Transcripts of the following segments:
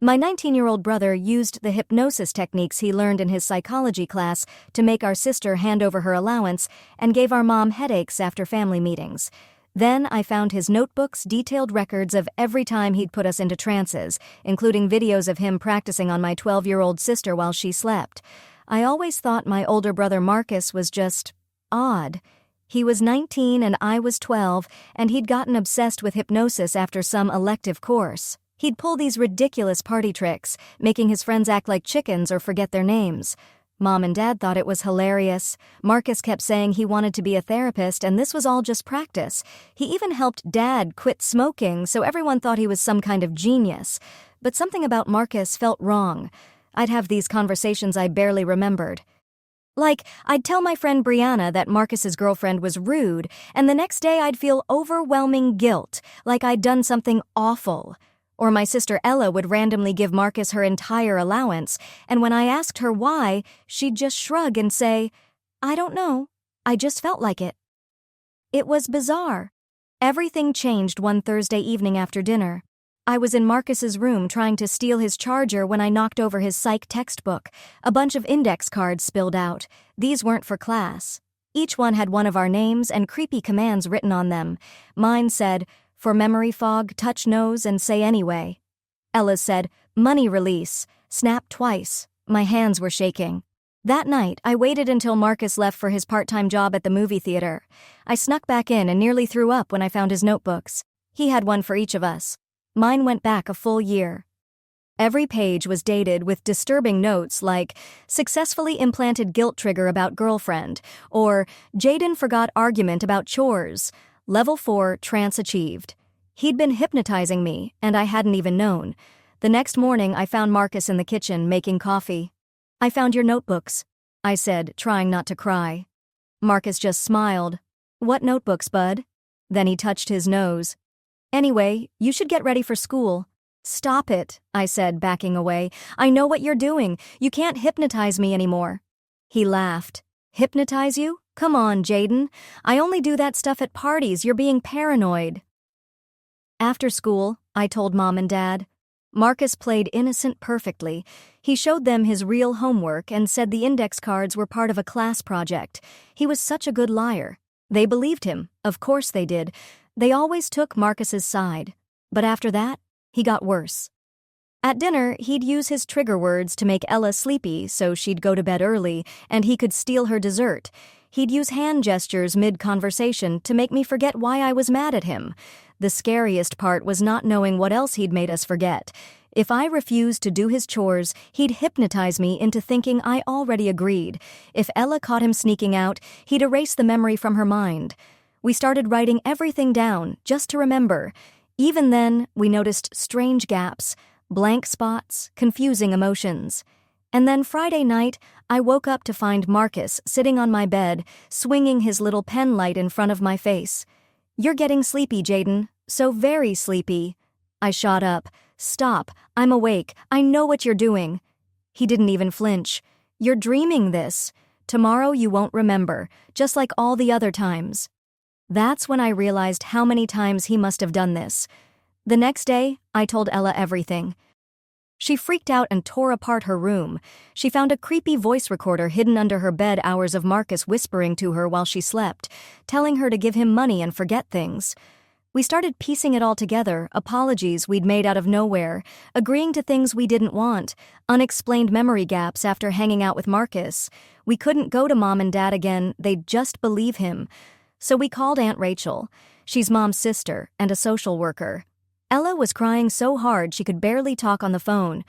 My 19-year-old brother used the hypnosis techniques he learned in his psychology class to make our sister hand over her allowance and gave our mom headaches after family meetings. Then I found his notebooks detailed records of every time he'd put us into trances, including videos of him practicing on my 12-year-old sister while she slept. I always thought my older brother Marcus was just odd. He was 19 and I was 12, and he'd gotten obsessed with hypnosis after some elective course. He'd pull these ridiculous party tricks, making his friends act like chickens or forget their names. Mom and Dad thought it was hilarious. Marcus kept saying he wanted to be a therapist, and this was all just practice. He even helped Dad quit smoking, so everyone thought he was some kind of genius. But something about Marcus felt wrong. I'd have these conversations I barely remembered. Like, I'd tell my friend Brianna that Marcus's girlfriend was rude, and the next day I'd feel overwhelming guilt, like I'd done something awful. Or my sister Ella would randomly give Marcus her entire allowance, and when I asked her why, she'd just shrug and say, "I don't know. I just felt like it." It was bizarre. Everything changed one Thursday evening after dinner. I was in Marcus's room trying to steal his charger when I knocked over his psych textbook. A bunch of index cards spilled out. These weren't for class. Each one had one of our names and creepy commands written on them. Mine said, "For memory fog, touch nose and say anyway." Ella's said, "Money release, snap twice." My hands were shaking. That night, I waited until Marcus left for his part-time job at the movie theater. I snuck back in and nearly threw up when I found his notebooks. He had one for each of us. Mine went back a full year. Every page was dated with disturbing notes like, "Successfully implanted guilt trigger about girlfriend," or "Jaden forgot argument about chores. Level 4, trance achieved." He'd been hypnotizing me, and I hadn't even known. The next morning, I found Marcus in the kitchen making coffee. "I found your notebooks," I said, trying not to cry. Marcus just smiled. "What notebooks, bud?" Then he touched his nose. "Anyway, you should get ready for school." "Stop it," I said, backing away. "I know what you're doing. You can't hypnotize me anymore." He laughed. "Hypnotize you? Come on, Jaden. I only do that stuff at parties. You're being paranoid." After school, I told Mom and Dad. Marcus played innocent perfectly. He showed them his real homework and said the index cards were part of a class project. He was such a good liar. They believed him. Of course they did. They always took Marcus's side. But after that, he got worse. At dinner, he'd use his trigger words to make Ella sleepy so she'd go to bed early and he could steal her dessert. He'd use hand gestures mid-conversation to make me forget why I was mad at him. The scariest part was not knowing what else he'd made us forget. If I refused to do his chores, he'd hypnotize me into thinking I already agreed. If Ella caught him sneaking out, he'd erase the memory from her mind. We started writing everything down, just to remember. Even then, we noticed strange gaps, blank spots, confusing emotions. And then Friday night, I woke up to find Marcus sitting on my bed, swinging his little pen light in front of my face. "You're getting sleepy, Jaden. So very sleepy." I shot up. "Stop. I'm awake. I know what you're doing." He didn't even flinch. "You're dreaming this. Tomorrow you won't remember, just like all the other times." That's when I realized how many times he must have done this. The next day, I told Ella everything. She freaked out and tore apart her room. She found a creepy voice recorder hidden under her bed, hours of Marcus whispering to her while she slept, telling her to give him money and forget things. We started piecing it all together, apologies we'd made out of nowhere, agreeing to things we didn't want, unexplained memory gaps after hanging out with Marcus. We couldn't go to Mom and Dad again, they'd just believe him. So we called Aunt Rachel. She's Mom's sister and a social worker. Ella was crying so hard she could barely talk on the phone.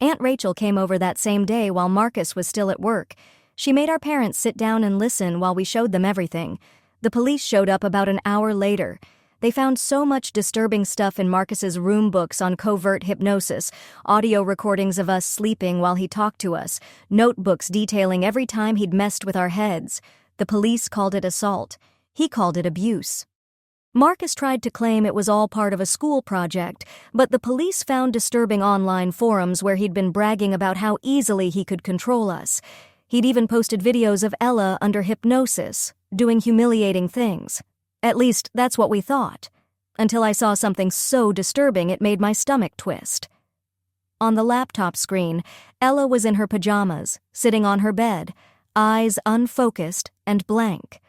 Aunt Rachel came over that same day while Marcus was still at work. She made our parents sit down and listen while we showed them everything. The police showed up about an hour later. They found so much disturbing stuff in Marcus's room books on covert hypnosis, audio recordings of us sleeping while he talked to us, notebooks detailing every time he'd messed with our heads. The police called it assault. He called it abuse. Marcus tried to claim it was all part of a school project, but the police found disturbing online forums where he'd been bragging about how easily he could control us. He'd even posted videos of Ella under hypnosis, doing humiliating things. At least, that's what we thought. Until I saw something so disturbing it made my stomach twist. On the laptop screen, Ella was in her pajamas, sitting on her bed, eyes unfocused and blank.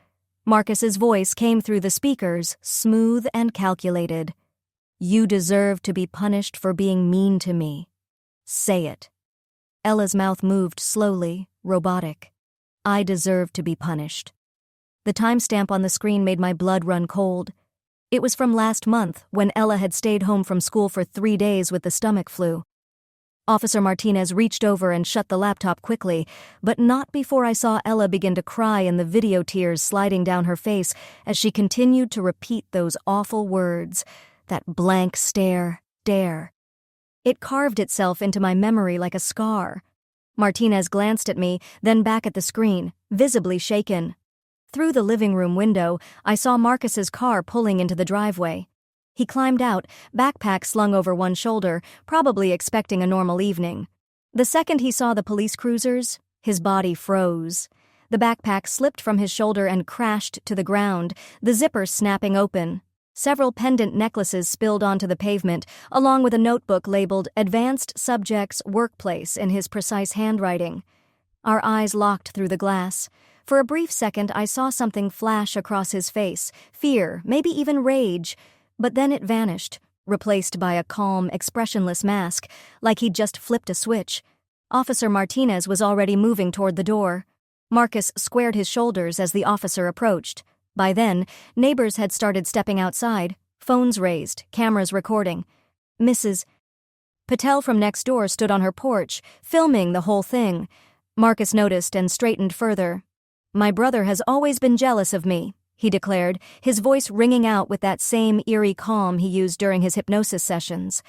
Marcus's voice came through the speakers, smooth and calculated. "You deserve to be punished for being mean to me. Say it." Ella's mouth moved slowly, robotic. "I deserve to be punished." The timestamp on the screen made my blood run cold. It was from last month, when Ella had stayed home from school for 3 days with the stomach flu. Officer Martinez reached over and shut the laptop quickly, but not before I saw Ella begin to cry and the video tears sliding down her face as she continued to repeat those awful words, that blank stare, dare. It carved itself into my memory like a scar. Martinez glanced at me, then back at the screen, visibly shaken. Through the living room window, I saw Marcus's car pulling into the driveway. He climbed out, backpack slung over one shoulder, probably expecting a normal evening. The second he saw the police cruisers, his body froze. The backpack slipped from his shoulder and crashed to the ground, the zipper snapping open. Several pendant necklaces spilled onto the pavement, along with a notebook labeled Advanced Subjects Workplace in his precise handwriting. Our eyes locked through the glass. For a brief second, I saw something flash across his face, fear, maybe even rage. But then it vanished, replaced by a calm, expressionless mask, like he'd just flipped a switch. Officer Martinez was already moving toward the door. Marcus squared his shoulders as the officer approached. By then, neighbors had started stepping outside, phones raised, cameras recording. Mrs. Patel from next door stood on her porch, filming the whole thing. Marcus noticed and straightened further. "My brother has always been jealous of me," he declared, his voice ringing out with that same eerie calm he used during his hypnosis sessions.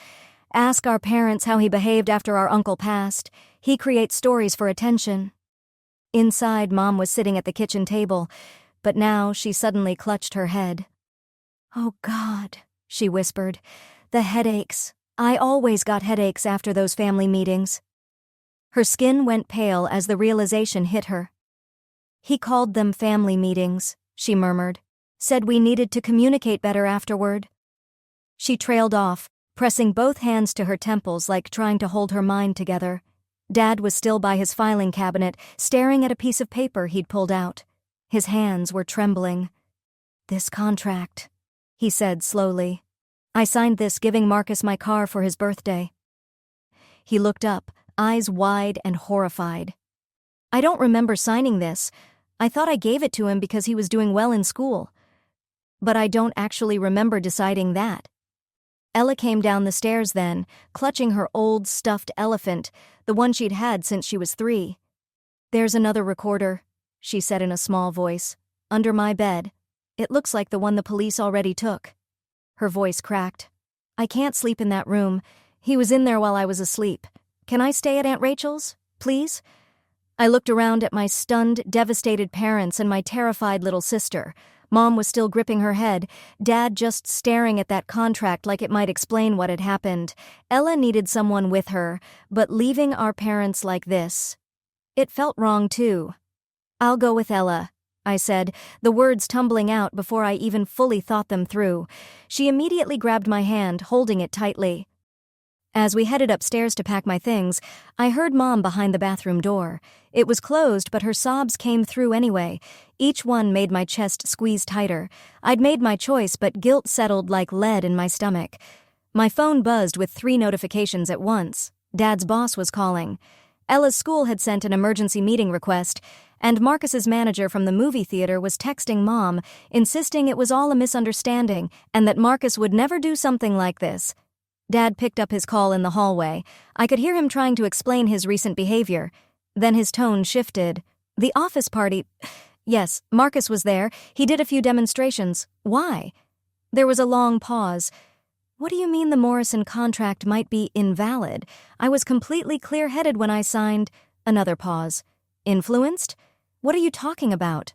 "Ask our parents how he behaved after our uncle passed. He creates stories for attention." Inside, Mom was sitting at the kitchen table, but now she suddenly clutched her head. "Oh, God," she whispered. "The headaches. I always got headaches after those family meetings." Her skin went pale as the realization hit her. "He called them family meetings," she murmured. "Said we needed to communicate better afterward." She trailed off, pressing both hands to her temples like trying to hold her mind together. Dad was still by his filing cabinet, staring at a piece of paper he'd pulled out. His hands were trembling. "This contract," he said slowly. "I signed this giving Marcus my car for his birthday." He looked up, eyes wide and horrified. "I don't remember signing this. I thought I gave it to him because he was doing well in school. But I don't actually remember deciding that." Ella came down the stairs then, clutching her old stuffed elephant, the one she'd had since she was 3. "There's another recorder," she said in a small voice, "under my bed. It looks like the one the police already took." Her voice cracked. "I can't sleep in that room. He was in there while I was asleep. Can I stay at Aunt Rachel's, please?" I looked around at my stunned, devastated parents and my terrified little sister. Mom was still gripping her head, Dad just staring at that contract like it might explain what had happened. Ella needed someone with her, but leaving our parents like this. It felt wrong, too. "I'll go with Ella," I said, the words tumbling out before I even fully thought them through. She immediately grabbed my hand, holding it tightly. As we headed upstairs to pack my things, I heard Mom behind the bathroom door. It was closed, but her sobs came through anyway. Each one made my chest squeeze tighter. I'd made my choice, but guilt settled like lead in my stomach. My phone buzzed with 3 notifications at once. Dad's boss was calling. Ella's school had sent an emergency meeting request, and Marcus's manager from the movie theater was texting Mom, insisting it was all a misunderstanding and that Marcus would never do something like this. Dad picked up his call in the hallway. I could hear him trying to explain his recent behavior. Then his tone shifted. "The office party... Yes, Marcus was there. He did a few demonstrations. Why?" There was a long pause. "What do you mean the Morrison contract might be invalid? I was completely clear-headed when I signed..." Another pause. "Influenced? What are you talking about?"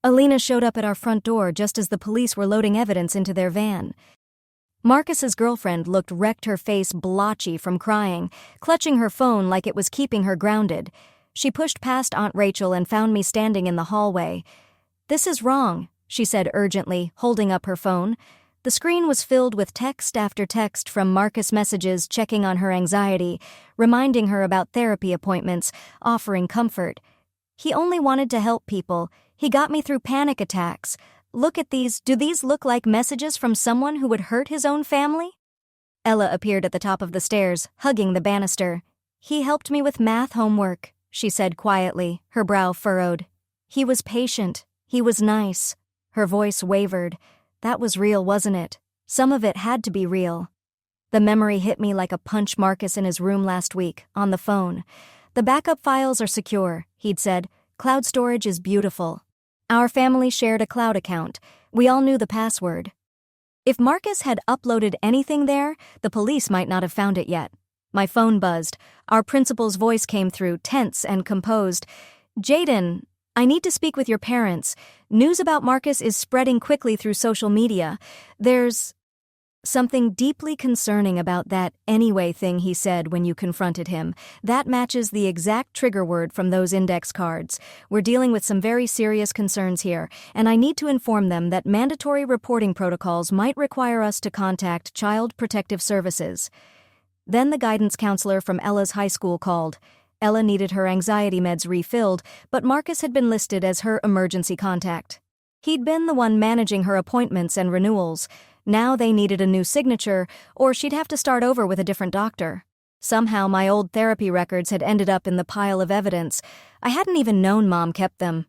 Alina showed up at our front door just as the police were loading evidence into their van. Marcus's girlfriend looked wrecked, her face blotchy from crying, clutching her phone like it was keeping her grounded. She pushed past Aunt Rachel and found me standing in the hallway. "This is wrong," she said urgently, holding up her phone. The screen was filled with text after text from Marcus messages checking on her anxiety, reminding her about therapy appointments, offering comfort. He only wanted to help people. He got me through panic attacks. Look at these. Do these look like messages from someone who would hurt his own family? Ella appeared at the top of the stairs, hugging the banister. He helped me with math homework, she said quietly, her brow furrowed. He was patient. He was nice. Her voice wavered. That was real, wasn't it? Some of it had to be real. The memory hit me like a punch. Marcus in his room last week, on the phone. The backup files are secure, he'd said. Cloud storage is beautiful. Our family shared a cloud account. We all knew the password. If Marcus had uploaded anything there, the police might not have found it yet. My phone buzzed. Our principal's voice came through, tense and composed. Jaden, I need to speak with your parents. News about Marcus is spreading quickly through social media. There's something deeply concerning about that anyway thing he said when you confronted him. That matches the exact trigger word from those index cards. We're dealing with some very serious concerns here, and I need to inform them that mandatory reporting protocols might require us to contact Child Protective Services. Then the guidance counselor from Ella's high school called. Ella needed her anxiety meds refilled, but Marcus had been listed as her emergency contact. He'd been the one managing her appointments and renewals. Now they needed a new signature, or she'd have to start over with a different doctor. Somehow my old therapy records had ended up in the pile of evidence. I hadn't even known Mom kept them.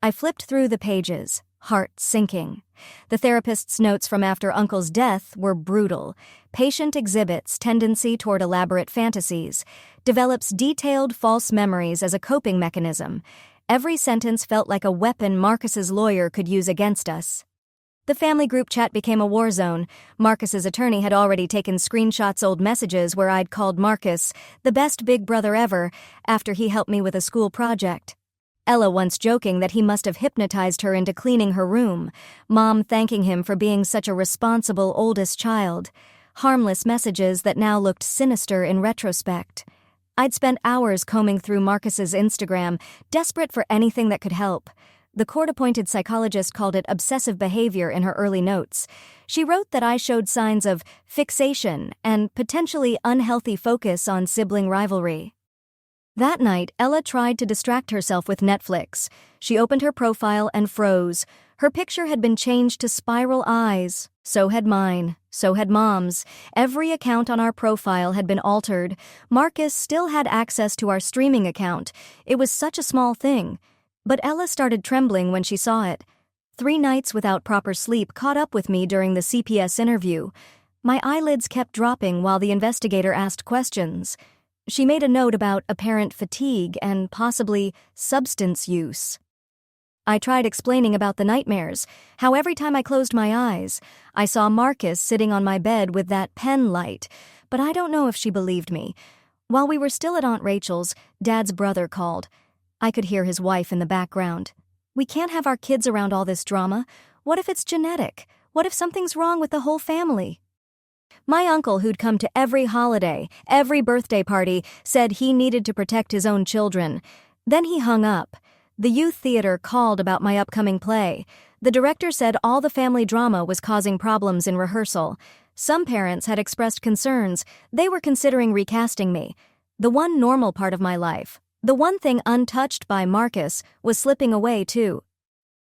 I flipped through the pages, heart sinking. The therapist's notes from after Uncle's death were brutal. Patient exhibits tendency toward elaborate fantasies, develops detailed false memories as a coping mechanism. Every sentence felt like a weapon Marcus's lawyer could use against us. The family group chat became a war zone. Marcus's attorney had already taken screenshots old messages where I'd called Marcus the best big brother ever after he helped me with a school project. Ella once joking that he must have hypnotized her into cleaning her room. Mom thanking him for being such a responsible oldest child. Harmless messages that now looked sinister in retrospect. I'd spent hours combing through Marcus's Instagram, desperate for anything that could help. The court-appointed psychologist called it obsessive behavior in her early notes. She wrote that I showed signs of fixation and potentially unhealthy focus on sibling rivalry. That night, Ella tried to distract herself with Netflix. She opened her profile and froze. Her picture had been changed to spiral eyes. So had mine. So had Mom's. Every account on our profile had been altered. Marcus still had access to our streaming account. It was such a small thing. But Ella started trembling when she saw it. 3 nights without proper sleep caught up with me during the CPS interview. My eyelids kept dropping while the investigator asked questions. She made a note about apparent fatigue and possibly substance use. I tried explaining about the nightmares, how every time I closed my eyes, I saw Marcus sitting on my bed with that pen light, but I don't know if she believed me. While we were still at Aunt Rachel's, Dad's brother called. I could hear his wife in the background. We can't have our kids around all this drama. What if it's genetic? What if something's wrong with the whole family? My uncle, who'd come to every holiday, every birthday party, said he needed to protect his own children. Then he hung up. The youth theater called about my upcoming play. The director said all the family drama was causing problems in rehearsal. Some parents had expressed concerns. They were considering recasting me. The one normal part of my life, the one thing untouched by Marcus, was slipping away too.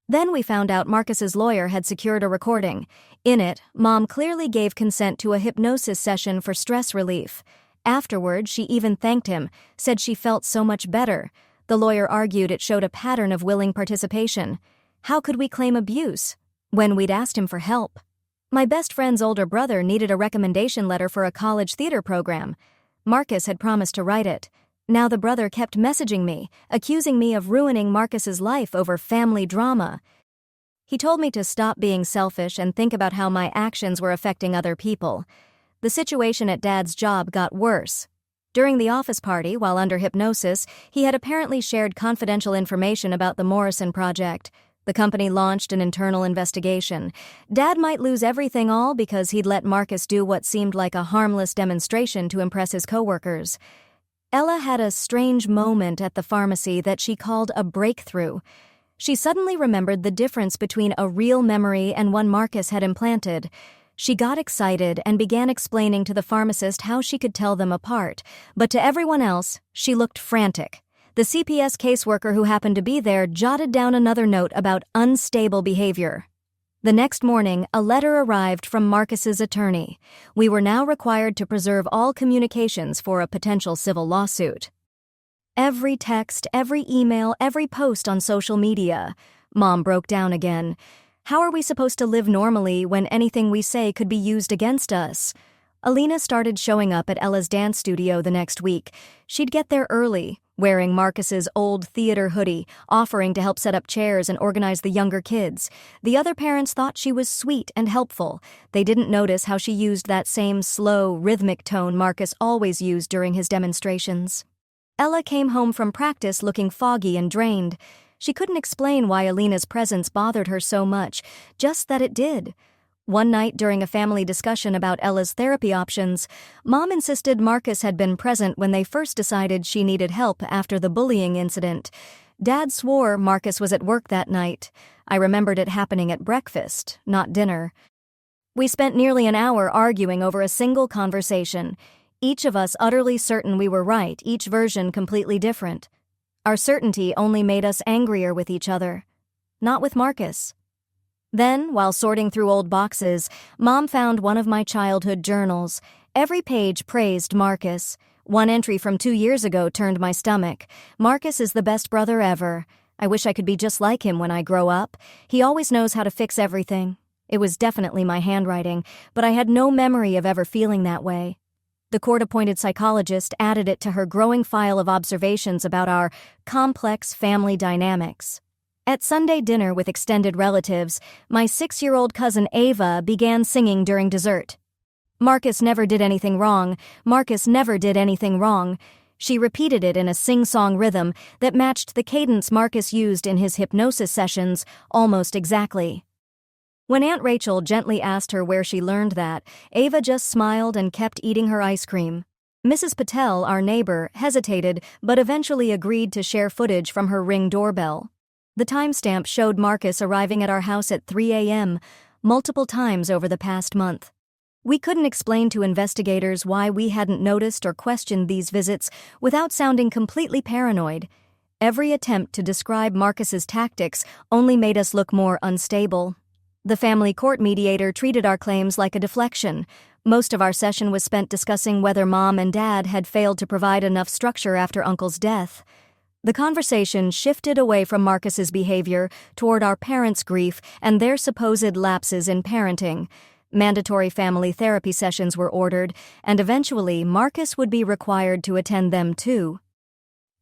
Then we found out Marcus's lawyer had secured a recording. In it, Mom clearly gave consent to a hypnosis session for stress relief. Afterward, she even thanked him, said she felt so much better. The lawyer argued it showed a pattern of willing participation. How could we claim abuse when we'd asked him for help? My best friend's older brother needed a recommendation letter for a college theater program. Marcus had promised to write it. Now the brother kept messaging me, accusing me of ruining Marcus's life over family drama. He told me to stop being selfish and think about how my actions were affecting other people. The situation at Dad's job got worse. During the office party, while under hypnosis, he had apparently shared confidential information about the Morrison Project. The company launched an internal investigation. Dad might lose everything all because he'd let Marcus do what seemed like a harmless demonstration to impress his coworkers. Ella had a strange moment at the pharmacy that she called a breakthrough. She suddenly remembered the difference between a real memory and one Marcus had implanted. She got excited and began explaining to the pharmacist how she could tell them apart, but to everyone else, she looked frantic. The CPS caseworker who happened to be there jotted down another note about unstable behavior. The next morning, a letter arrived from Marcus's attorney. We were now required to preserve all communications for a potential civil lawsuit. Every text, every email, every post on social media. Mom broke down again. How are we supposed to live normally when anything we say could be used against us? Alina started showing up at Ella's dance studio the next week. She'd get there early, wearing Marcus's old theater hoodie, offering to help set up chairs and organize the younger kids. The other parents thought she was sweet and helpful. They didn't notice how she used that same slow, rhythmic tone Marcus always used during his demonstrations. Ella came home from practice looking foggy and drained. She couldn't explain why Alina's presence bothered her so much, just that it did. One night during a family discussion about Ella's therapy options, Mom insisted Marcus had been present when they first decided she needed help after the bullying incident. Dad swore Marcus was at work that night. I remembered it happening at breakfast, not dinner. We spent nearly an hour arguing over a single conversation, each of us utterly certain we were right, each version completely different. Our certainty only made us angrier with each other, not with Marcus. Then, while sorting through old boxes, Mom found one of my childhood journals. Every page praised Marcus. One entry from 2 years ago turned my stomach. Marcus is the best brother ever. I wish I could be just like him when I grow up. He always knows how to fix everything. It was definitely my handwriting, but I had no memory of ever feeling that way. The court-appointed psychologist added it to her growing file of observations about our complex family dynamics. At Sunday dinner with extended relatives, my 6-year-old cousin Ava began singing during dessert. Marcus never did anything wrong. Marcus never did anything wrong. She repeated it in a sing-song rhythm that matched the cadence Marcus used in his hypnosis sessions almost exactly. When Aunt Rachel gently asked her where she learned that, Ava just smiled and kept eating her ice cream. Mrs. Patel, our neighbor, hesitated but eventually agreed to share footage from her Ring doorbell. The timestamp showed Marcus arriving at our house at 3 a.m., multiple times over the past month. We couldn't explain to investigators why we hadn't noticed or questioned these visits without sounding completely paranoid. Every attempt to describe Marcus's tactics only made us look more unstable. The family court mediator treated our claims like a deflection. Most of our session was spent discussing whether Mom and Dad had failed to provide enough structure after Uncle's death. The conversation shifted away from Marcus's behavior toward our parents' grief and their supposed lapses in parenting. Mandatory family therapy sessions were ordered, and eventually Marcus would be required to attend them too.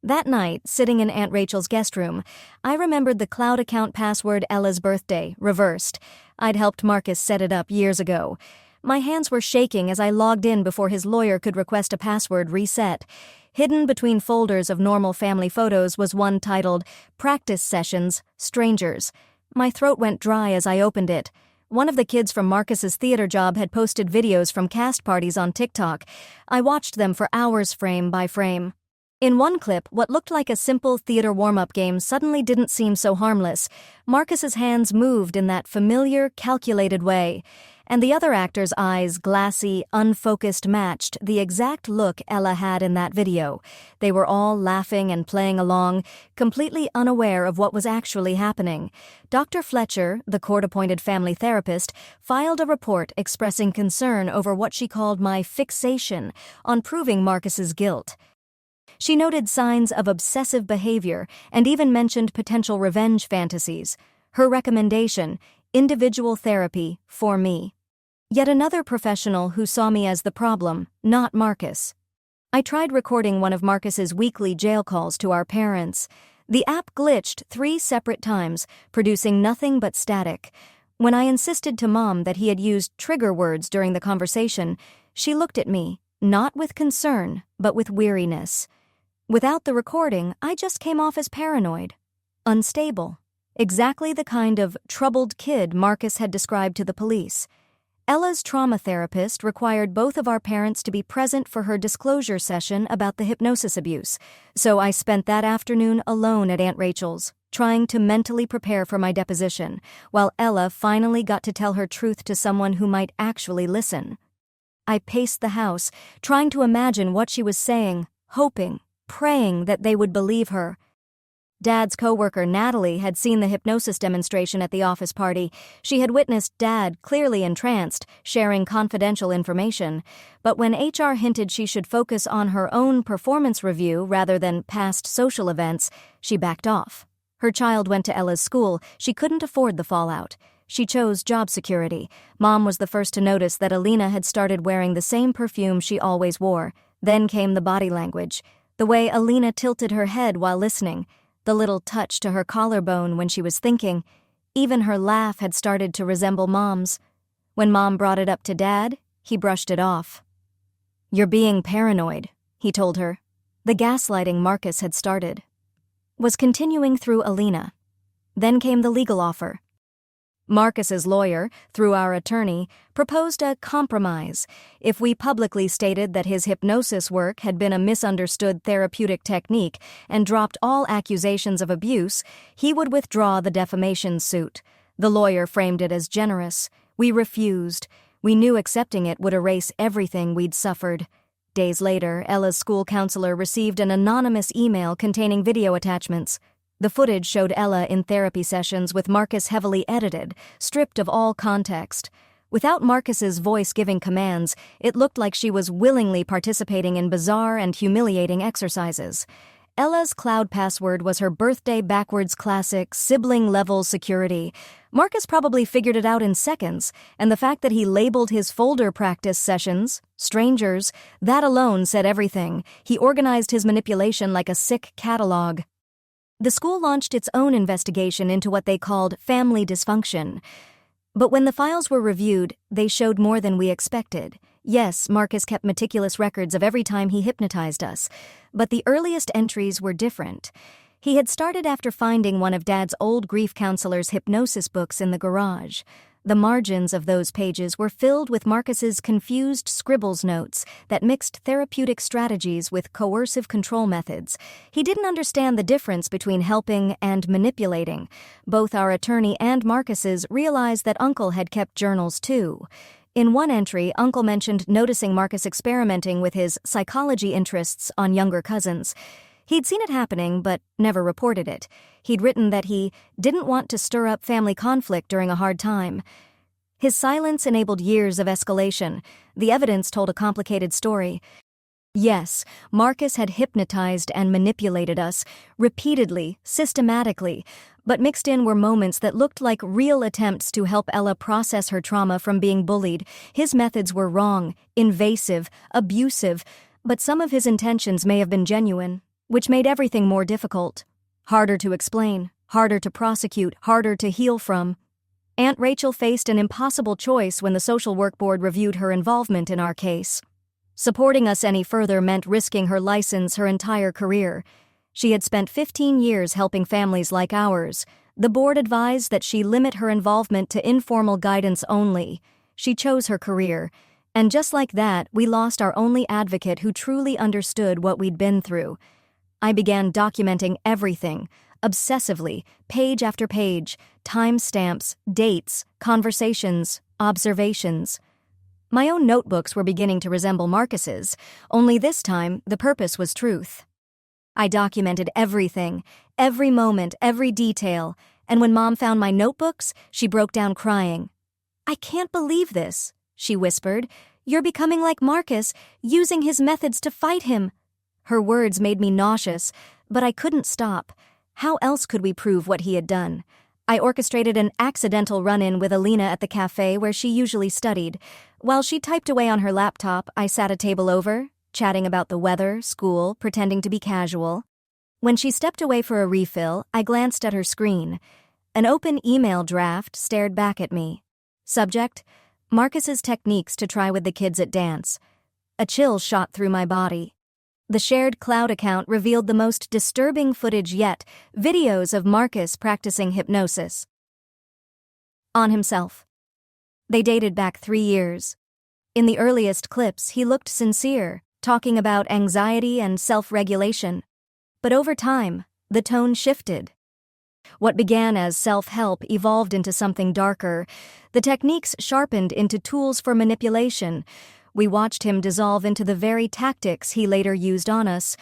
That night, sitting in Aunt Rachel's guest room, I remembered the cloud account password Ella's birthday, reversed. I'd helped Marcus set it up years ago. My hands were shaking as I logged in before his lawyer could request a password reset. Hidden between folders of normal family photos was one titled, Practice Sessions, Strangers. My throat went dry as I opened it. One of the kids from Marcus's theater job had posted videos from cast parties on TikTok. I watched them for hours frame by frame. In one clip, what looked like a simple theater warm-up game suddenly didn't seem so harmless. Marcus's hands moved in that familiar, calculated way, and the other actor's eyes, glassy, unfocused, matched the exact look Ella had in that video. They were all laughing and playing along, completely unaware of what was actually happening. Dr. Fletcher, the court-appointed family therapist, filed a report expressing concern over what she called my fixation on proving Marcus's guilt. She noted signs of obsessive behavior and even mentioned potential revenge fantasies. Her recommendation, individual therapy for me. Yet another professional who saw me as the problem, not Marcus. I tried recording one of Marcus's weekly jail calls to our parents. The app glitched 3 separate times, producing nothing but static. When I insisted to Mom that he had used trigger words during the conversation, she looked at me, not with concern, but with weariness. Without the recording, I just came off as paranoid. Unstable. Exactly the kind of troubled kid Marcus had described to the police. Ella's trauma therapist required both of our parents to be present for her disclosure session about the hypnosis abuse, so I spent that afternoon alone at Aunt Rachel's. trying to mentally prepare for my deposition, while Ella finally got to tell her truth to someone who might actually listen. I paced the house, trying to imagine what she was saying, hoping, praying that they would believe her. Dad's coworker Natalie had seen the hypnosis demonstration at the office party. She had witnessed Dad, clearly entranced, sharing confidential information. But when HR hinted she should focus on her own performance review rather than past social events, she backed off. Her child went to Ella's school. She couldn't afford the fallout. She chose job security. Mom was the first to notice that Alina had started wearing the same perfume she always wore. Then came the body language. The way Alina tilted her head while listening. The little touch to her collarbone when she was thinking. Even her laugh had started to resemble Mom's. When Mom brought it up to Dad, he brushed it off. "You're being paranoid," he told her. The gaslighting Marcus had started was continuing through Alina. Then came the legal offer. Marcus's lawyer, through our attorney, proposed a compromise. If we publicly stated that his hypnosis work had been a misunderstood therapeutic technique and dropped all accusations of abuse, he would withdraw the defamation suit. The lawyer framed it as generous. We refused. We knew accepting it would erase everything we'd suffered. Days later, Ella's school counselor received an anonymous email containing video attachments. The footage showed Ella in therapy sessions with Marcus heavily edited, stripped of all context. Without Marcus's voice giving commands, it looked like she was willingly participating in bizarre and humiliating exercises. Ella's cloud password was her birthday backwards classic, sibling-level security. Marcus probably figured it out in seconds, and the fact that he labeled his folder practice sessions, strangers, that alone said everything. He organized his manipulation like a sick catalog. The school launched its own investigation into what they called family dysfunction. But when the files were reviewed, they showed more than we expected. Yes, Marcus kept meticulous records of every time he hypnotized us, but the earliest entries were different. He had started after finding one of Dad's old grief counselor's hypnosis books in the garage. The margins of those pages were filled with Marcus's confused scribbles notes that mixed therapeutic strategies with coercive control methods. He didn't understand the difference between helping and manipulating. Both our attorney and Marcus's realized that Uncle had kept journals too. In one entry, Uncle mentioned noticing Marcus experimenting with his psychology interests on younger cousins. He'd seen it happening, but never reported it. He'd written that he didn't want to stir up family conflict during a hard time. His silence enabled years of escalation. The evidence told a complicated story. Yes, Marcus had hypnotized and manipulated us, repeatedly, systematically, but mixed in were moments that looked like real attempts to help Ella process her trauma from being bullied. His methods were wrong, invasive, abusive, but some of his intentions may have been genuine, which made everything more difficult. Harder to explain, harder to prosecute, harder to heal from. Aunt Rachel faced an impossible choice when the social work board reviewed her involvement in our case. Supporting us any further meant risking her license her entire career. She had spent 15 years helping families like ours. The board advised that she limit her involvement to informal guidance only. She chose her career. And just like that, we lost our only advocate who truly understood what we'd been through. I began documenting everything, obsessively, page after page, timestamps, dates, conversations, observations. My own notebooks were beginning to resemble Marcus's, only this time the purpose was truth. I documented everything, every moment, every detail, and when Mom found my notebooks, she broke down crying. "I can't believe this," she whispered. "You're becoming like Marcus, using his methods to fight him." Her words made me nauseous, but I couldn't stop. How else could we prove what he had done? I orchestrated an accidental run-in with Alina at the cafe where she usually studied. While she typed away on her laptop, I sat a table over, chatting about the weather, school, pretending to be casual. When she stepped away for a refill, I glanced at her screen. An open email draft stared back at me. Subject: Marcus's techniques to try with the kids at dance. A chill shot through my body. The shared cloud account revealed the most disturbing footage yet, videos of Marcus practicing hypnosis on himself. They dated back 3 years. In the earliest clips, he looked sincere, talking about anxiety and self-regulation. But over time, the tone shifted. What began as self-help evolved into something darker. The techniques sharpened into tools for manipulation. We watched him dissolve into the very tactics he later used on us.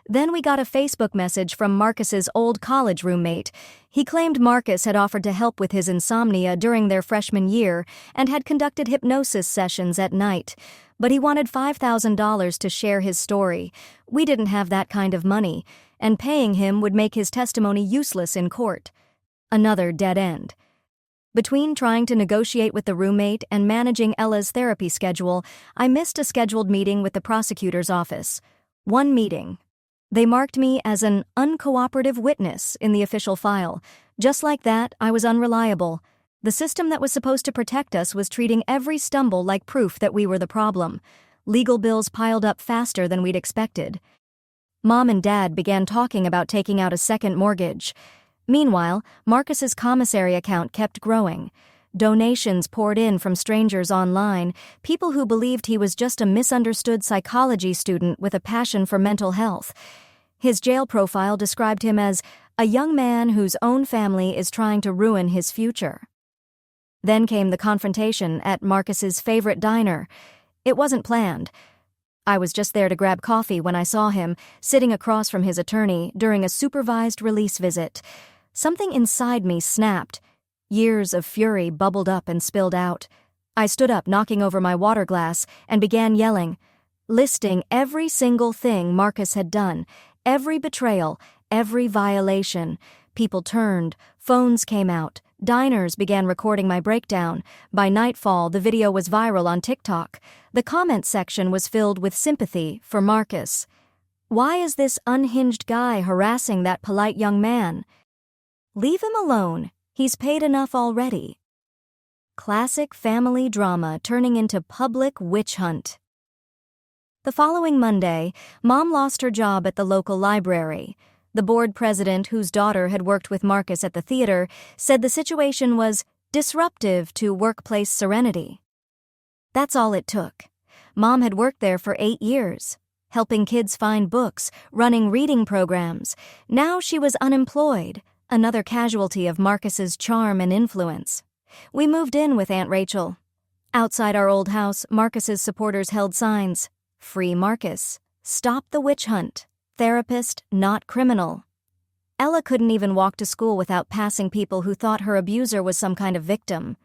Then we got a Facebook message from Marcus's old college roommate. He claimed Marcus had offered to help with his insomnia during their freshman year and had conducted hypnosis sessions at night. But he wanted $5,000 to share his story. We didn't have that kind of money, and paying him would make his testimony useless in court. Another dead end. Between trying to negotiate with the roommate and managing Ella's therapy schedule, I missed a scheduled meeting with the prosecutor's office. One meeting. They marked me as an uncooperative witness in the official file. Just like that, I was unreliable. The system that was supposed to protect us was treating every stumble like proof that we were the problem. Legal bills piled up faster than we'd expected. Mom and Dad began talking about taking out a second mortgage. Meanwhile, Marcus's commissary account kept growing. Donations poured in from strangers online, people who believed he was just a misunderstood psychology student with a passion for mental health. His jail profile described him as a young man whose own family is trying to ruin his future. Then came the confrontation at Marcus's favorite diner. It wasn't planned. I was just there to grab coffee when I saw him, sitting across from his attorney during a supervised release visit. Something inside me snapped. Years of fury bubbled up and spilled out. I stood up, knocking over my water glass, and began yelling, listing every single thing Marcus had done, every betrayal, every violation. People turned, phones came out, diners began recording my breakdown. By nightfall, the video was viral on TikTok. The comment section was filled with sympathy for Marcus. Why is this unhinged guy harassing that polite young man? Leave him alone. He's paid enough already. Classic family drama turning into public witch hunt. The following Monday, Mom lost her job at the local library. The board president, whose daughter had worked with Marcus at the theater, said the situation was disruptive to workplace serenity. That's all it took. Mom had worked there for 8 years, helping kids find books, running reading programs. Now she was unemployed, another casualty of Marcus's charm and influence. We moved in with Aunt Rachel. Outside our old house, Marcus's supporters held signs. Free Marcus. Stop the witch hunt. Therapist, not criminal. Ella couldn't even walk to school without passing people who thought her abuser was some kind of victim.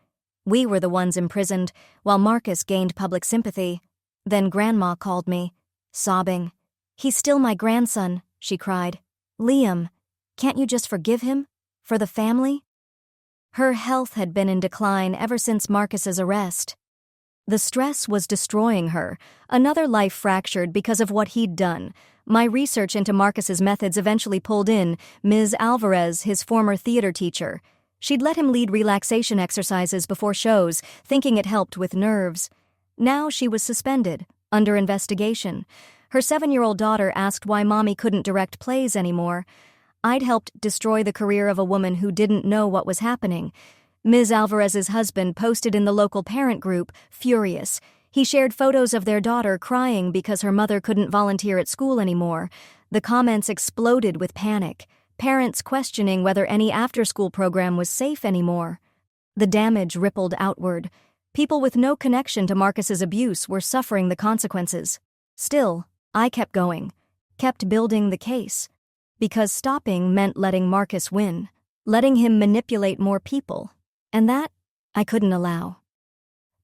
We were the ones imprisoned, while Marcus gained public sympathy. Then Grandma called me, sobbing. "He's still my grandson," she cried. "Liam, can't you just forgive him? For the family?" Her health had been in decline ever since Marcus's arrest. The stress was destroying her. Another life fractured because of what he'd done. My research into Marcus's methods eventually pulled in Ms. Alvarez, his former theater teacher. She'd let him lead relaxation exercises before shows, thinking it helped with nerves. Now she was suspended, under investigation. Her 7-year-old daughter asked why Mommy couldn't direct plays anymore. I'd helped destroy the career of a woman who didn't know what was happening. Ms. Alvarez's husband posted in the local parent group, furious. He shared photos of their daughter crying because her mother couldn't volunteer at school anymore. The comments exploded with panic, parents questioning whether any after-school program was safe anymore. The damage rippled outward. People with no connection to Marcus's abuse were suffering the consequences. Still, I kept going, kept building the case. Because stopping meant letting Marcus win, letting him manipulate more people. And that, I couldn't allow.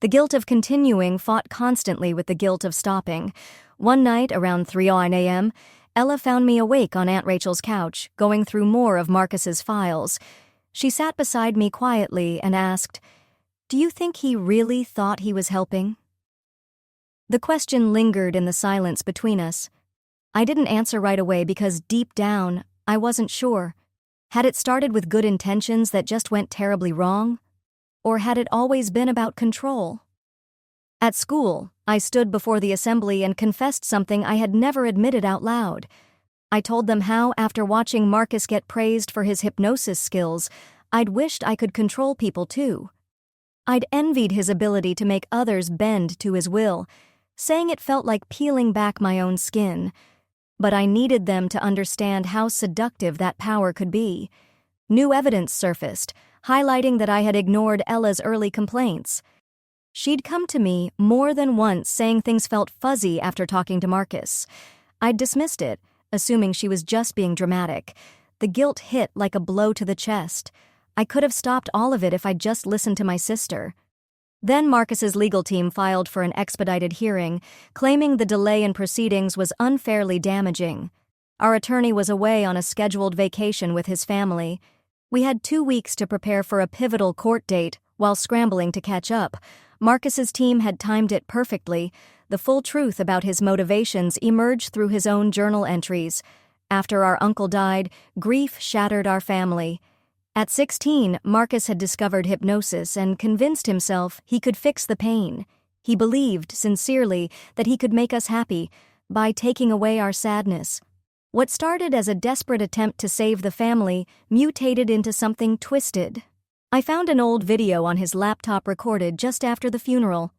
The guilt of continuing fought constantly with the guilt of stopping. One night, around 3:09 a.m., Ella found me awake on Aunt Rachel's couch, going through more of Marcus's files. She sat beside me quietly and asked, "Do you think he really thought he was helping?" The question lingered in the silence between us. I didn't answer right away because deep down, I wasn't sure. Had it started with good intentions that just went terribly wrong? Or had it always been about control? At school, I stood before the assembly and confessed something I had never admitted out loud. I told them how, after watching Marcus get praised for his hypnosis skills, I'd wished I could control people too. I'd envied his ability to make others bend to his will, saying it felt like peeling back my own skin. But I needed them to understand how seductive that power could be. new evidence surfaced, highlighting that I had ignored Ella's early complaints. She'd come to me more than once saying things felt fuzzy after talking to Marcus. I'd dismissed it, assuming she was just being dramatic. The guilt hit like a blow to the chest. I could have stopped all of it if I'd just listened to my sister. Then Marcus's legal team filed for an expedited hearing, claiming the delay in proceedings was unfairly damaging. Our attorney was away on a scheduled vacation with his family. We had 2 weeks to prepare for a pivotal court date while scrambling to catch up. Marcus's team had timed it perfectly. The full truth about his motivations emerged through his own journal entries. After our uncle died, grief shattered our family. At 16, Marcus had discovered hypnosis and convinced himself he could fix the pain. He believed, sincerely, that he could make us happy by taking away our sadness. What started as a desperate attempt to save the family mutated into something twisted. I found an old video on his laptop recorded just after the funeral.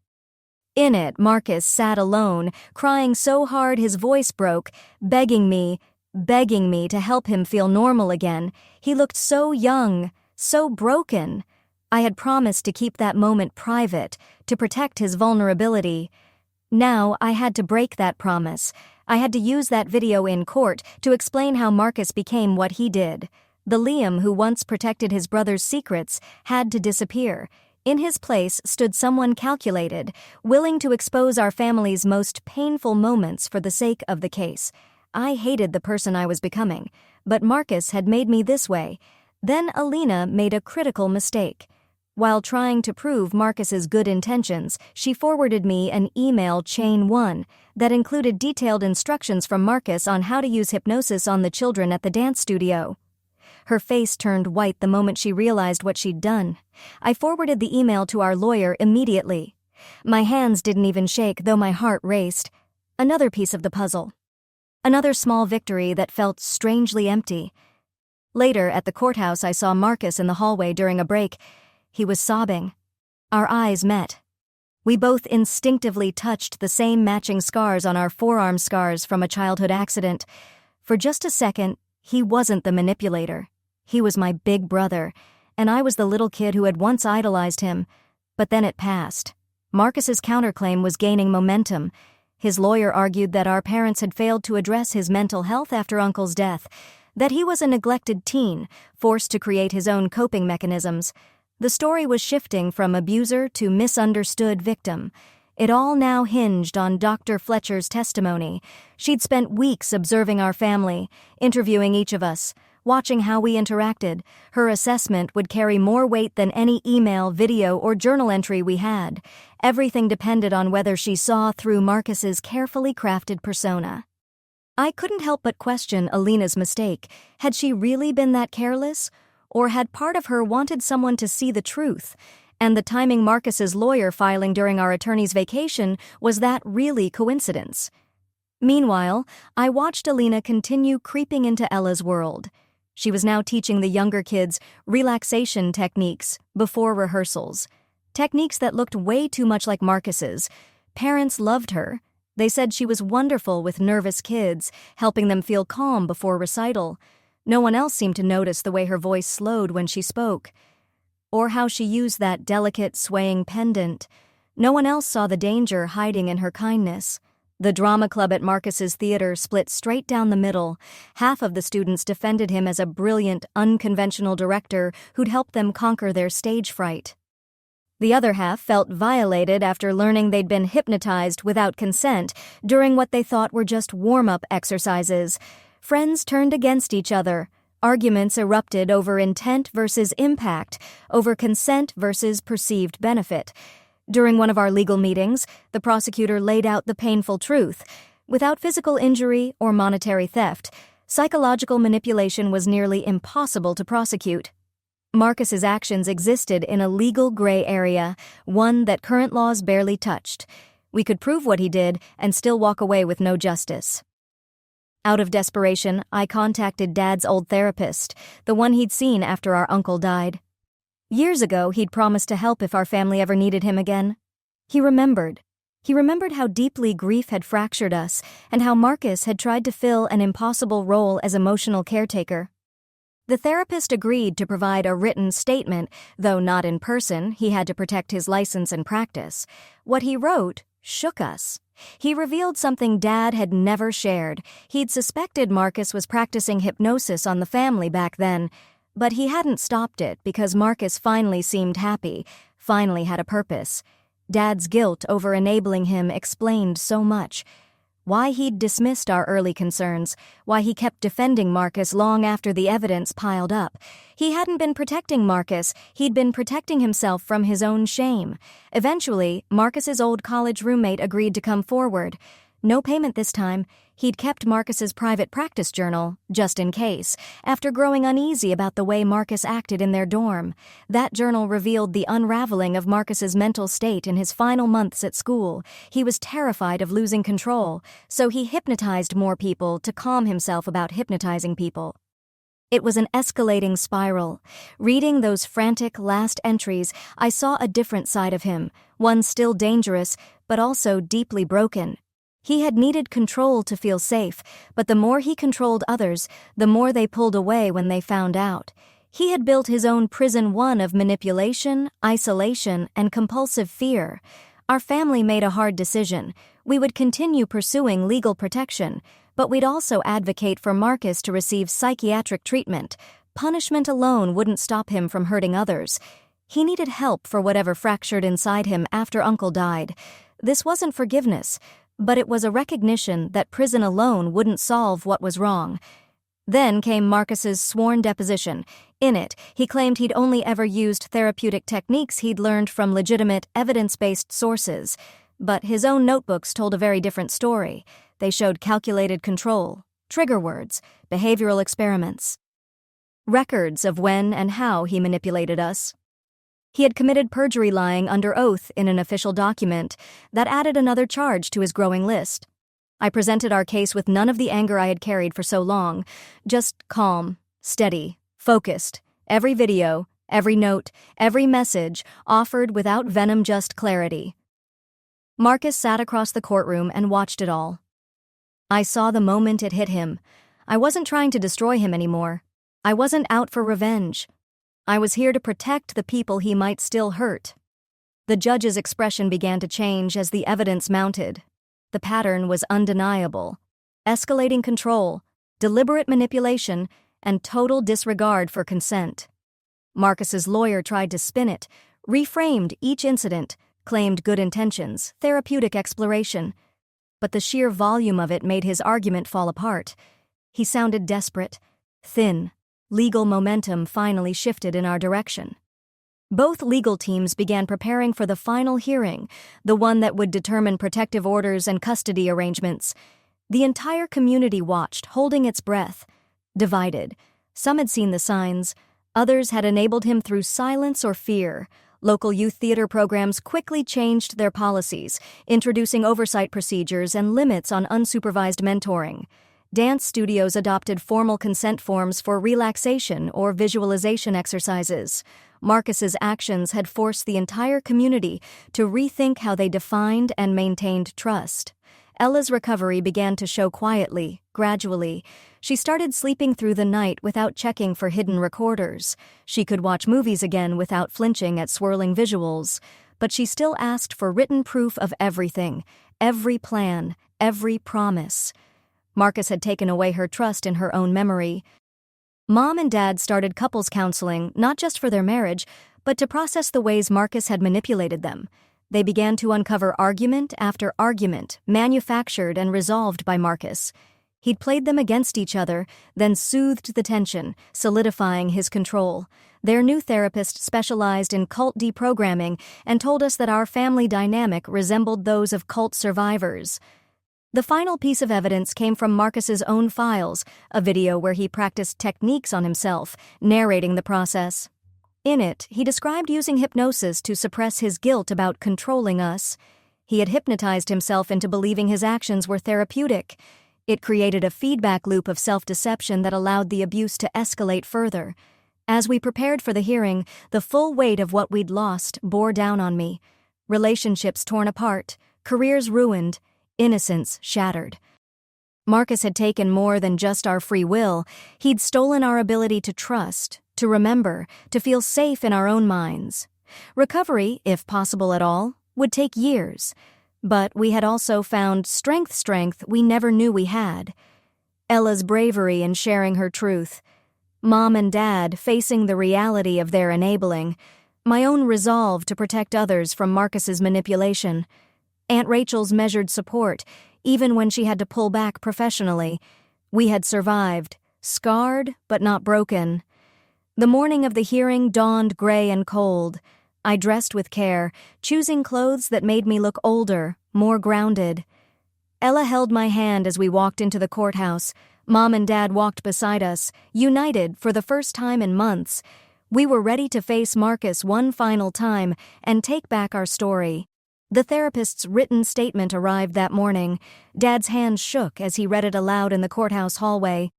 In it, Marcus sat alone, crying so hard his voice broke, begging me to help him feel normal again. He looked so young, so broken. I had promised to keep that moment private, to protect his vulnerability. Now I had to break that promise. I had to use that video in court to explain how Marcus became what he did. The Liam who once protected his brother's secrets had to disappear. In his place stood someone calculated, willing to expose our family's most painful moments for the sake of the case. I hated the person I was becoming, but Marcus had made me this way. Then Alina made a critical mistake. While trying to prove Marcus's good intentions, she forwarded me an email chain 1 that included detailed instructions from Marcus on how to use hypnosis on the children at the dance studio. Her face turned white the moment she realized what she'd done. I forwarded the email to our lawyer immediately. My hands didn't even shake, though my heart raced. Another piece of the puzzle. Another small victory that felt strangely empty. Later, at the courthouse, I saw Marcus in the hallway during a break. He was sobbing. Our eyes met. We both instinctively touched the same matching scars on our forearm scars from a childhood accident. For just a second, he wasn't the manipulator. He was my big brother, and I was the little kid who had once idolized him. But then it passed. Marcus's counterclaim was gaining momentum. His lawyer argued that our parents had failed to address his mental health after Uncle's death, that he was a neglected teen, forced to create his own coping mechanisms. The story was shifting from abuser to misunderstood victim. It all now hinged on Dr. Fletcher's testimony. She'd spent weeks observing our family, interviewing each of us, watching how we interacted. Her assessment would carry more weight than any email, video, or journal entry we had. Everything depended on whether she saw through Marcus's carefully crafted persona. I couldn't help but question Alina's mistake. Had she really been that careless? Or had part of her wanted someone to see the truth? And the timing Marcus's lawyer filing during our attorney's vacation, was that really coincidence? Meanwhile, I watched Alina continue creeping into Ella's world. She was now teaching the younger kids relaxation techniques before rehearsals. Techniques that looked way too much like Marcus's. Parents loved her. They said she was wonderful with nervous kids, helping them feel calm before recital. No one else seemed to notice the way her voice slowed when she spoke, or how she used that delicate, swaying pendant. No one else saw the danger hiding in her kindness. The drama club at Marcus's theater split straight down the middle. Half of the students defended him as a brilliant, unconventional director who'd helped them conquer their stage fright. The other half felt violated after learning they'd been hypnotized without consent during what they thought were just warm-up exercises. Friends turned against each other. Arguments erupted over intent versus impact, over consent versus perceived benefit. During one of our legal meetings, the prosecutor laid out the painful truth. Without physical injury or monetary theft, psychological manipulation was nearly impossible to prosecute. Marcus's actions existed in a legal gray area, one that current laws barely touched. We could prove what he did and still walk away with no justice. Out of desperation, I contacted Dad's old therapist, the one he'd seen after our uncle died. Years ago, he'd promised to help if our family ever needed him again. He remembered. He remembered how deeply grief had fractured us and how Marcus had tried to fill an impossible role as emotional caretaker. The therapist agreed to provide a written statement, though not in person. He had to protect his license and practice. What he wrote shook us. He revealed something Dad had never shared. He'd suspected Marcus was practicing hypnosis on the family back then, but he hadn't stopped it because Marcus finally seemed happy, finally had a purpose. Dad's guilt over enabling him explained so much. Why he'd dismissed our early concerns, why he kept defending Marcus long after the evidence piled up. He hadn't been protecting Marcus, he'd been protecting himself from his own shame. Eventually, Marcus's old college roommate agreed to come forward. No payment this time. He'd kept Marcus's private practice journal, just in case, after growing uneasy about the way Marcus acted in their dorm. That journal revealed the unraveling of Marcus's mental state in his final months at school. He was terrified of losing control, so he hypnotized more people to calm himself about hypnotizing people. It was an escalating spiral. Reading those frantic last entries, I saw a different side of him, one still dangerous, but also deeply broken. He had needed control to feel safe, but the more he controlled others, the more they pulled away when they found out. He had built his own prison, one of manipulation, isolation, and compulsive fear. Our family made a hard decision. We would continue pursuing legal protection, but we'd also advocate for Marcus to receive psychiatric treatment. Punishment alone wouldn't stop him from hurting others. He needed help for whatever fractured inside him after Uncle died. This wasn't forgiveness, but it was a recognition that prison alone wouldn't solve what was wrong. Then came Marcus's sworn deposition. In it, he claimed he'd only ever used therapeutic techniques he'd learned from legitimate, evidence-based sources. But his own notebooks told a very different story. They showed calculated control, trigger words, behavioral experiments, records of when and how he manipulated us. He had committed perjury, lying under oath in an official document. That added another charge to his growing list. I presented our case with none of the anger I had carried for so long, just calm, steady, focused. Every video, every note, every message offered without venom, just clarity. Marcus sat across the courtroom and watched it all. I saw the moment it hit him. I wasn't trying to destroy him anymore. I wasn't out for revenge. I was here to protect the people he might still hurt. The judge's expression began to change as the evidence mounted. The pattern was undeniable. Escalating control, deliberate manipulation, and total disregard for consent. Marcus's lawyer tried to spin it, reframed each incident, claimed good intentions, therapeutic exploration. But the sheer volume of it made his argument fall apart. He sounded desperate, thin. Legal momentum finally shifted in our direction. Both legal teams began preparing for the final hearing, the one that would determine protective orders and custody arrangements. The entire community watched, holding its breath, divided. Some had seen the signs, others had enabled him through silence or fear. Local youth theater programs quickly changed their policies, introducing oversight procedures and limits on unsupervised mentoring. Dance studios adopted formal consent forms for relaxation or visualization exercises. Marcus's actions had forced the entire community to rethink how they defined and maintained trust. Ella's recovery began to show quietly, gradually. She started sleeping through the night without checking for hidden recorders. She could watch movies again without flinching at swirling visuals. But she still asked for written proof of everything, every plan, every promise. Marcus had taken away her trust in her own memory. Mom and Dad started couples counseling, not just for their marriage, but to process the ways Marcus had manipulated them. They began to uncover argument after argument, manufactured and resolved by Marcus. He'd played them against each other, then soothed the tension, solidifying his control. Their new therapist specialized in cult deprogramming and told us that our family dynamic resembled those of cult survivors. The final piece of evidence came from Marcus's own files, a video where he practiced techniques on himself, narrating the process. In it, he described using hypnosis to suppress his guilt about controlling us. He had hypnotized himself into believing his actions were therapeutic. It created a feedback loop of self-deception that allowed the abuse to escalate further. As we prepared for the hearing, the full weight of what we'd lost bore down on me. Relationships torn apart, careers ruined, innocence shattered. Marcus had taken more than just our free will. He'd stolen our ability to trust, to remember, to feel safe in our own minds. Recovery, if possible at all, would take years. But we had also found strength we never knew we had. Ella's bravery in sharing her truth. Mom and Dad facing the reality of their enabling. My own resolve to protect others from Marcus's manipulation. Aunt Rachel's measured support, even when she had to pull back professionally. We had survived, scarred but not broken. The morning of the hearing dawned gray and cold. I dressed with care, choosing clothes that made me look older, more grounded. Ella held my hand as we walked into the courthouse. Mom and Dad walked beside us, united for the first time in months. We were ready to face Marcus one final time and take back our story. The therapist's written statement arrived that morning. Dad's hand shook as he read it aloud in the courthouse hallway.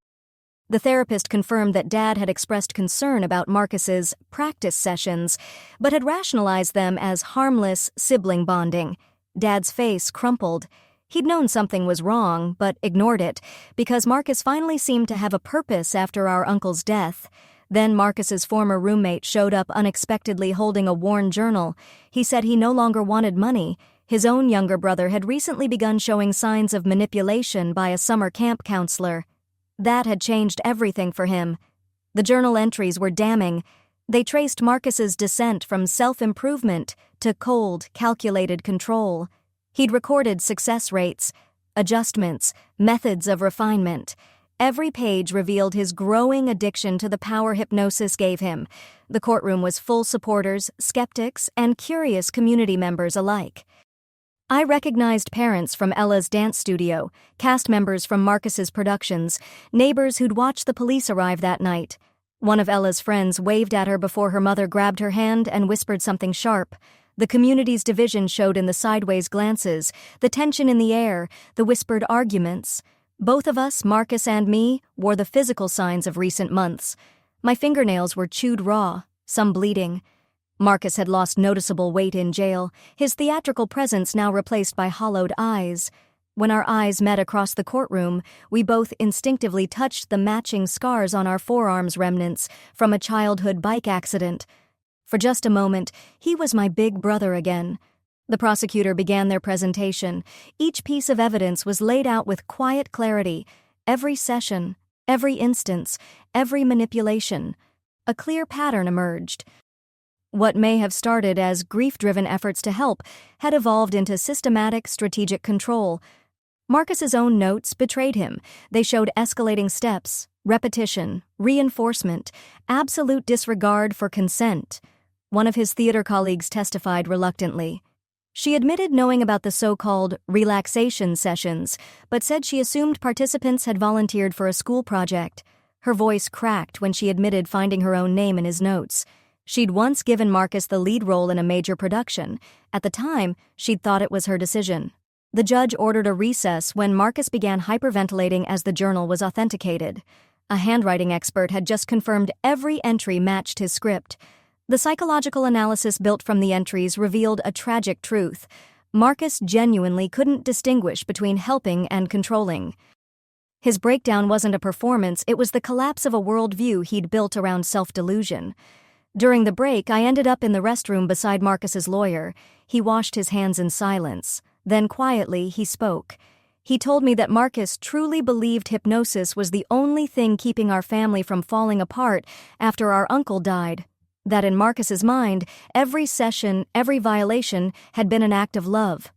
The therapist confirmed that Dad had expressed concern about Marcus's practice sessions, but had rationalized them as harmless sibling bonding. Dad's face crumpled. He'd known something was wrong, but ignored it, because Marcus finally seemed to have a purpose after our uncle's death. Then Marcus's former roommate showed up unexpectedly holding a worn journal. He said he no longer wanted money. His own younger brother had recently begun showing signs of manipulation by a summer camp counselor. That had changed everything for him. The journal entries were damning. They traced Marcus's descent from self-improvement to cold, calculated control. He'd recorded success rates, adjustments, methods of refinement. Every page revealed his growing addiction to the power hypnosis gave him. The courtroom was full supporters, skeptics, and curious community members alike. I recognized parents from Ella's dance studio, cast members from Marcus's productions, neighbors who'd watched the police arrive that night. One of Ella's friends waved at her before her mother grabbed her hand and whispered something sharp. The community's division showed in the sideways glances, the tension in the air, the whispered arguments. Both of us, Marcus and me, wore the physical signs of recent months. My fingernails were chewed raw, some bleeding. Marcus had lost noticeable weight in jail, his theatrical presence now replaced by hollowed eyes. When our eyes met across the courtroom, we both instinctively touched the matching scars on our forearms remnants from a childhood bike accident. For just a moment, he was my big brother again. The prosecutor began their presentation. Each piece of evidence was laid out with quiet clarity. Every session, every instance, every manipulation. A clear pattern emerged. What may have started as grief-driven efforts to help had evolved into systematic, strategic control. Marcus's own notes betrayed him. They showed escalating steps, repetition, reinforcement, absolute disregard for consent. One of his theater colleagues testified reluctantly. She admitted knowing about the so-called relaxation sessions, but said she assumed participants had volunteered for a school project. Her voice cracked when she admitted finding her own name in his notes. She'd once given Marcus the lead role in a major production. At the time, she'd thought it was her decision. The judge ordered a recess when Marcus began hyperventilating as the journal was authenticated. A handwriting expert had just confirmed every entry matched his script. The psychological analysis built from the entries revealed a tragic truth. Marcus genuinely couldn't distinguish between helping and controlling. His breakdown wasn't a performance, it was the collapse of a worldview he'd built around self-delusion. During the break, I ended up in the restroom beside Marcus's lawyer. He washed his hands in silence. Then quietly, he spoke. He told me that Marcus truly believed hypnosis was the only thing keeping our family from falling apart after our uncle died. That in Marcus's mind, every session, every violation had been an act of love.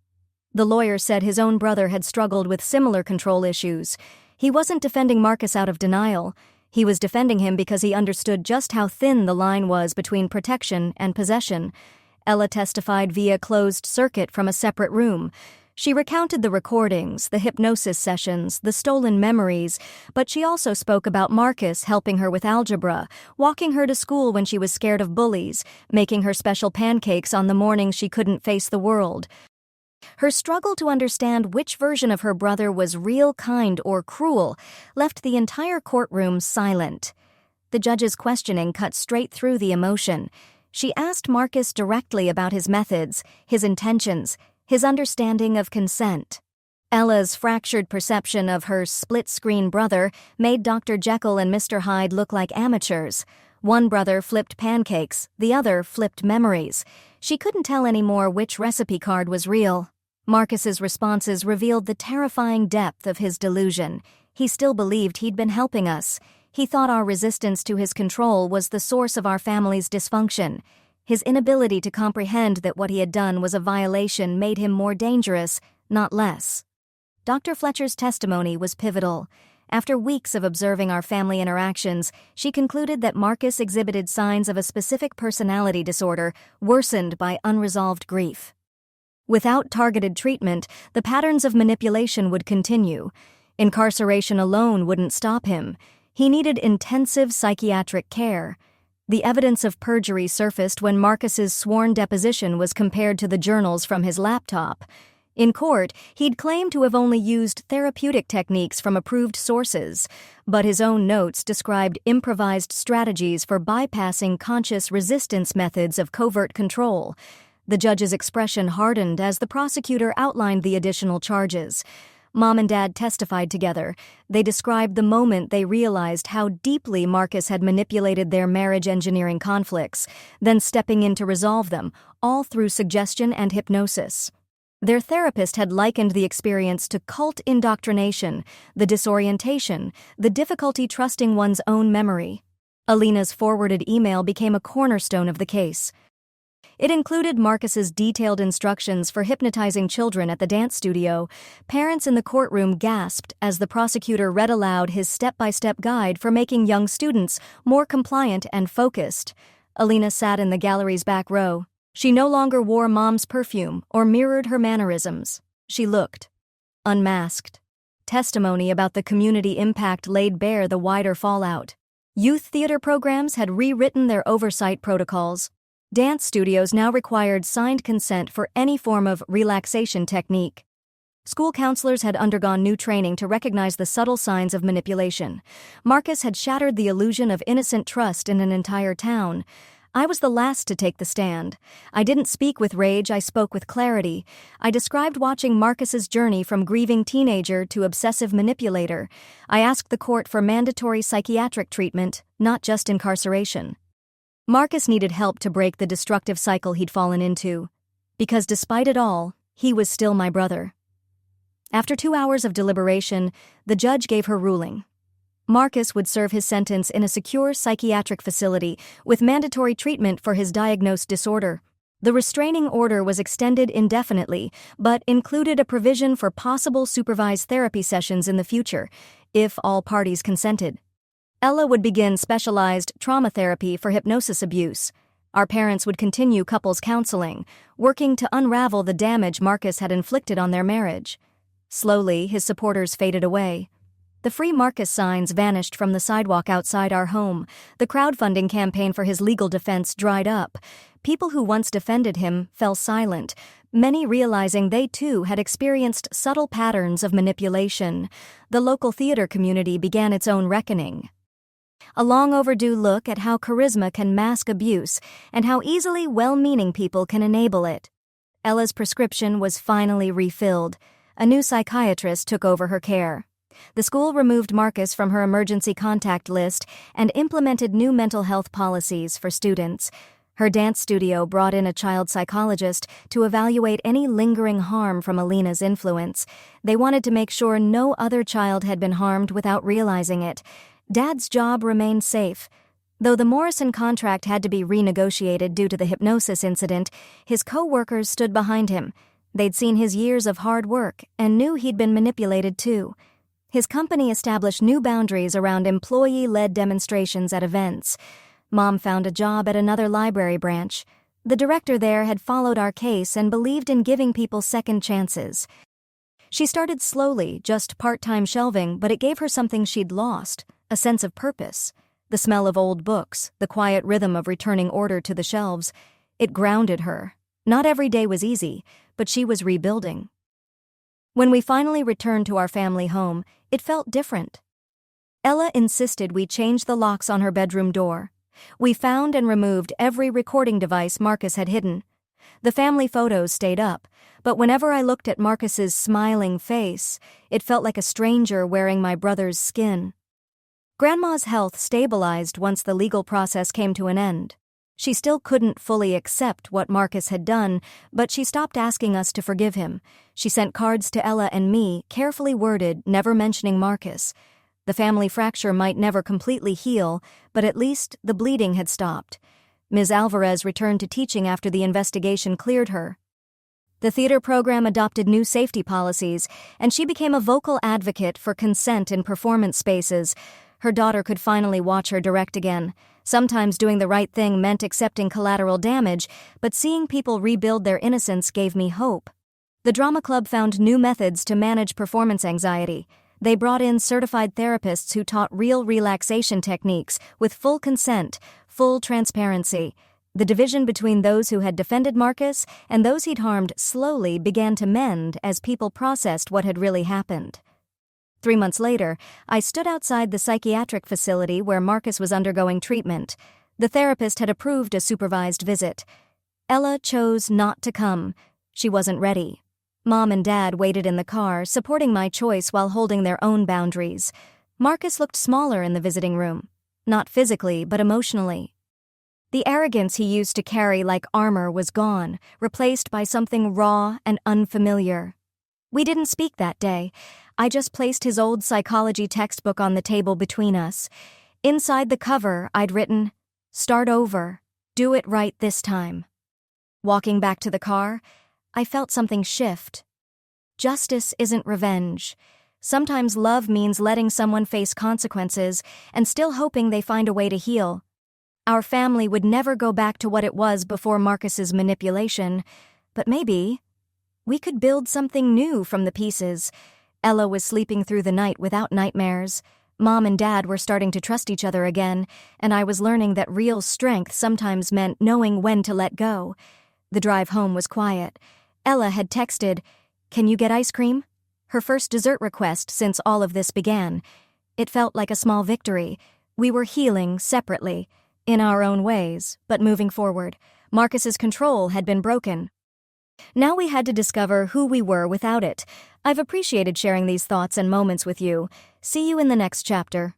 The lawyer said his own brother had struggled with similar control issues. He wasn't defending Marcus out of denial. He was defending him because he understood just how thin the line was between protection and possession. Ella testified via closed circuit from a separate room. She recounted the recordings, the hypnosis sessions, the stolen memories, but she also spoke about Marcus helping her with algebra, walking her to school when she was scared of bullies, making her special pancakes on the morning she couldn't face the world. Her struggle to understand which version of her brother was real, kind, or cruel left the entire courtroom silent. The judge's questioning cut straight through the emotion. She asked Marcus directly about his methods, his intentions, his understanding of consent. Ella's fractured perception of her split-screen brother made Dr. Jekyll and Mr. Hyde look like amateurs. One brother flipped pancakes, the other flipped memories. She couldn't tell anymore which recipe card was real. Marcus's responses revealed the terrifying depth of his delusion. He still believed he'd been helping us. He thought our resistance to his control was the source of our family's dysfunction. His inability to comprehend that what he had done was a violation made him more dangerous, not less. Dr. Fletcher's testimony was pivotal. After weeks of observing our family interactions, she concluded that Marcus exhibited signs of a specific personality disorder worsened by unresolved grief. Without targeted treatment, the patterns of manipulation would continue. Incarceration alone wouldn't stop him. He needed intensive psychiatric care. The evidence of perjury surfaced when Marcus's sworn deposition was compared to the journals from his laptop. In court, he'd claimed to have only used therapeutic techniques from approved sources, but his own notes described improvised strategies for bypassing conscious resistance methods of covert control. The judge's expression hardened as the prosecutor outlined the additional charges. Mom and Dad testified together. They described the moment they realized how deeply Marcus had manipulated their marriage engineering conflicts, then stepping in to resolve them, all through suggestion and hypnosis. Their therapist had likened the experience to cult indoctrination, the disorientation, the difficulty trusting one's own memory. Alina's forwarded email became a cornerstone of the case. It included Marcus's detailed instructions for hypnotizing children at the dance studio. Parents in the courtroom gasped as the prosecutor read aloud his step-by-step guide for making young students more compliant and focused. Alina sat in the gallery's back row. She no longer wore Mom's perfume or mirrored her mannerisms. She looked unmasked. Testimony about the community impact laid bare the wider fallout. Youth theater programs had rewritten their oversight protocols. Dance studios now required signed consent for any form of relaxation technique. School counselors had undergone new training to recognize the subtle signs of manipulation. Marcus had shattered the illusion of innocent trust in an entire town. I was the last to take the stand. I didn't speak with rage, I spoke with clarity. I described watching Marcus's journey from grieving teenager to obsessive manipulator. I asked the court for mandatory psychiatric treatment, not just incarceration. Marcus needed help to break the destructive cycle he'd fallen into. Because despite it all, he was still my brother. After 2 hours of deliberation, the judge gave her ruling. Marcus would serve his sentence in a secure psychiatric facility with mandatory treatment for his diagnosed disorder. The restraining order was extended indefinitely, but included a provision for possible supervised therapy sessions in the future, if all parties consented. Ella would begin specialized trauma therapy for hypnosis abuse. Our parents would continue couples counseling, working to unravel the damage Marcus had inflicted on their marriage. Slowly, his supporters faded away. The Free Marcus signs vanished from the sidewalk outside our home. The crowdfunding campaign for his legal defense dried up. People who once defended him fell silent, many realizing they too had experienced subtle patterns of manipulation. The local theater community began its own reckoning. A long overdue look at how charisma can mask abuse and how easily well-meaning people can enable it. Ella's prescription was finally refilled. A new psychiatrist took over her care. The school removed Marcus from her emergency contact list and implemented new mental health policies for students. Her dance studio brought in a child psychologist to evaluate any lingering harm from Alina's influence. They wanted to make sure no other child had been harmed without realizing it. Dad's job remained safe. Though the Morrison contract had to be renegotiated due to the hypnosis incident, his co-workers stood behind him. They'd seen his years of hard work and knew he'd been manipulated too. His company established new boundaries around employee-led demonstrations at events. Mom found a job at another library branch. The director there had followed our case and believed in giving people second chances. She started slowly, just part-time shelving, but it gave her something she'd lost, a sense of purpose. The smell of old books, the quiet rhythm of returning order to the shelves. It grounded her. Not every day was easy, but she was rebuilding. When we finally returned to our family home, it felt different. Ella insisted we change the locks on her bedroom door. We found and removed every recording device Marcus had hidden. The family photos stayed up, but whenever I looked at Marcus's smiling face, it felt like a stranger wearing my brother's skin. Grandma's health stabilized once the legal process came to an end. She still couldn't fully accept what Marcus had done, but she stopped asking us to forgive him. She sent cards to Ella and me, carefully worded, never mentioning Marcus. The family fracture might never completely heal, but at least the bleeding had stopped. Ms. Alvarez returned to teaching after the investigation cleared her. The theater program adopted new safety policies, and she became a vocal advocate for consent in performance spaces. Her daughter could finally watch her direct again. Sometimes doing the right thing meant accepting collateral damage, but seeing people rebuild their innocence gave me hope. The drama club found new methods to manage performance anxiety. They brought in certified therapists who taught real relaxation techniques with full consent, full transparency. The division between those who had defended Marcus and those he'd harmed slowly began to mend as people processed what had really happened. 3 months later, I stood outside the psychiatric facility where Marcus was undergoing treatment. The therapist had approved a supervised visit. Ella chose not to come. She wasn't ready. Mom and Dad waited in the car, supporting my choice while holding their own boundaries. Marcus looked smaller in the visiting room. Not physically, but emotionally. The arrogance he used to carry like armor was gone, replaced by something raw and unfamiliar. We didn't speak that day. I just placed his old psychology textbook on the table between us. Inside the cover, I'd written, "Start over. Do it right this time." Walking back to the car, I felt something shift. Justice isn't revenge. Sometimes love means letting someone face consequences and still hoping they find a way to heal. Our family would never go back to what it was before Marcus's manipulation, but maybe we could build something new from the pieces. Ella was sleeping through the night without nightmares. Mom and Dad were starting to trust each other again, and I was learning that real strength sometimes meant knowing when to let go. The drive home was quiet. Ella had texted, "Can you get ice cream?" Her first dessert request since all of this began. It felt like a small victory. We were healing separately, in our own ways, but moving forward. Marcus's control had been broken. Now we had to discover who we were without it. I've appreciated sharing these thoughts and moments with you. See you in the next chapter.